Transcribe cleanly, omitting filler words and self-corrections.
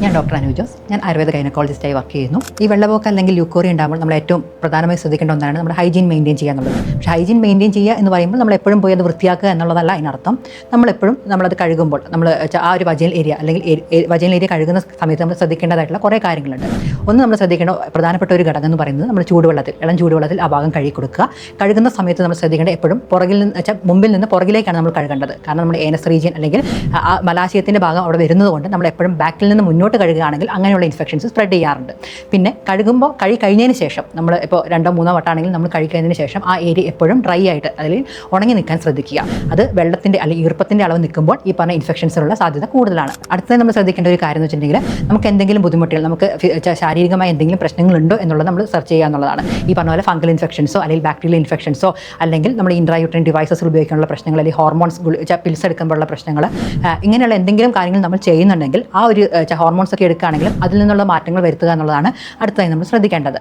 ഞാൻ ഡോക്ടർ അനു ജോസ്. ഞാൻ ആയുർവേദ ഗൈനക്കോളജിസ്റ്റായി വർക്ക് ചെയ്യുന്നു. ഈ വെള്ളപ്പോക്ക് അല്ലെങ്കിൽ ല്യൂക്കോറിയ ഉണ്ടാകുമ്പോൾ നമ്മൾ ഏറ്റവും പ്രധാനമായി ശ്രദ്ധിക്കേണ്ട ഒന്നാണ് നമ്മുടെ ഹൈജീൻ മെയിൻറ്റെയിൻ ചെയ്യുക എന്നുള്ളത്. പക്ഷേ ഹൈജീൻ മെയിൻറ്റെയിൻ ചെയ്യുക എന്ന് പറയുമ്പോൾ നമ്മൾ എപ്പോഴും പോയി അത് വൃത്തിയാക്കുക എന്നുള്ളതല്ല അതിനർത്ഥം. നമ്മളെപ്പോഴും നമ്മളത് കഴുകുമ്പോൾ നമ്മൾ ആ ഒരു വജൈനൽ ഏരിയ അല്ലെങ്കിൽ വജൈനൽ ഏരിയ കഴുകുന്ന സമയത്ത് നമ്മൾ ശ്രദ്ധിക്കേണ്ടതായിട്ടുള്ള കുറേ കാര്യങ്ങളുണ്ട്. ഒന്ന് നമ്മൾ ശ്രദ്ധിക്കേണ്ട പ്രധാനപ്പെട്ട ഒരു ഘടകം എന്ന് പറയുന്നത് നമ്മൾ ചൂടുവെള്ളത്തിൽ ഇളം ചൂടുവെള്ളത്തിൽ ആ ഭാഗം കഴുകി കൊടുക്കുക. കഴുകുന്ന സമയത്ത് നമ്മൾ ശ്രദ്ധിക്കേണ്ട എപ്പോഴും പുറകിൽ നിന്ന് മുമ്പിൽ നിന്ന് പുറകിലേക്കാണ് നമ്മൾ കഴുകേണ്ടത്. കാരണം നമ്മുടെ ഏനസ് റീജിയൻ അല്ലെങ്കിൽ ആ മലാശയത്തിൻ്റെ ഭാഗം അവിടെ വരുന്നത് കൊണ്ട് നമ്മൾ എപ്പോഴും ബാക്കിൽ നിന്ന് മുന്നോട്ട് കഴുകുകയാണെങ്കിൽ അങ്ങനെയുള്ള ഇൻഫെക്ഷൻസ് സ്പ്രെഡ് ചെയ്യാറുണ്ട്. പിന്നെ കഴുകുമ്പോൾ കഴിഞ്ഞതിന് ശേഷം നമ്മൾ ഇപ്പോൾ 2-3 വട്ടമാണെങ്കിൽ നമ്മൾ കഴിക്കുന്നതിന് ശേഷം ആ ഏരിയ എപ്പോഴും ഡ്രൈ ആയിട്ട് അല്ലെങ്കിൽ ഉണങ്ങി നിൽക്കാൻ ശ്രദ്ധിക്കുക. അത് വെള്ളത്തിൻ്റെ അല്ലെങ്കിൽ ഈർപ്പത്തിൻ്റെ അളവ് നിൽക്കുമ്പോൾ ഈ പറഞ്ഞ ഇൻഫെക്ഷൻസിനുള്ള സാധ്യത കൂടുതലാണ്. അടുത്തത് നമ്മൾ ശ്രദ്ധിക്കേണ്ട ഒരു കാര്യം എന്ന് വെച്ചിട്ടുണ്ടെങ്കിൽ നമുക്ക് എന്തെങ്കിലും ബുദ്ധിമുട്ടുകൾ നമുക്ക് ശാരീരികമായ എന്തെങ്കിലും പ്രശ്നങ്ങളുണ്ടോ എന്നുള്ളത് നമ്മൾ സെർച്ച് ചെയ്യുക എന്നുള്ളതാണ്. ഈ പറഞ്ഞ പോലെ ഫംഗൽ ഇൻഫെക്ഷൻസോ അല്ലെങ്കിൽ ബാക്ടീരിയൽ ഇൻഫെക്ഷൻസോ അല്ലെങ്കിൽ നമ്മൾ ഇൻട്രായൂട്രൈൻ ഡിവൈസസ് ഉപയോഗിക്കാനുള്ള പ്രശ്നങ്ങൾ അല്ലെങ്കിൽ ഹോർമോൺസ് പിൽസ് എടുക്കുമ്പോഴുള്ള പ്രശ്നങ്ങൾ ഇങ്ങനെയുള്ള എന്തെങ്കിലും കാര്യങ്ങൾ നമ്മൾ ചെയ്യുന്നുണ്ടെങ്കിൽ ആ ഒരു ഹോർമോൺസ് ഒക്കെ എടുക്കുകയാണെങ്കിലും അതിൽ നിന്നുള്ള മാറ്റങ്ങൾ വരുത്തുക എന്നുള്ളതാണ് അടുത്തതായി നമ്മൾ ശ്രദ്ധിക്കേണ്ടത്.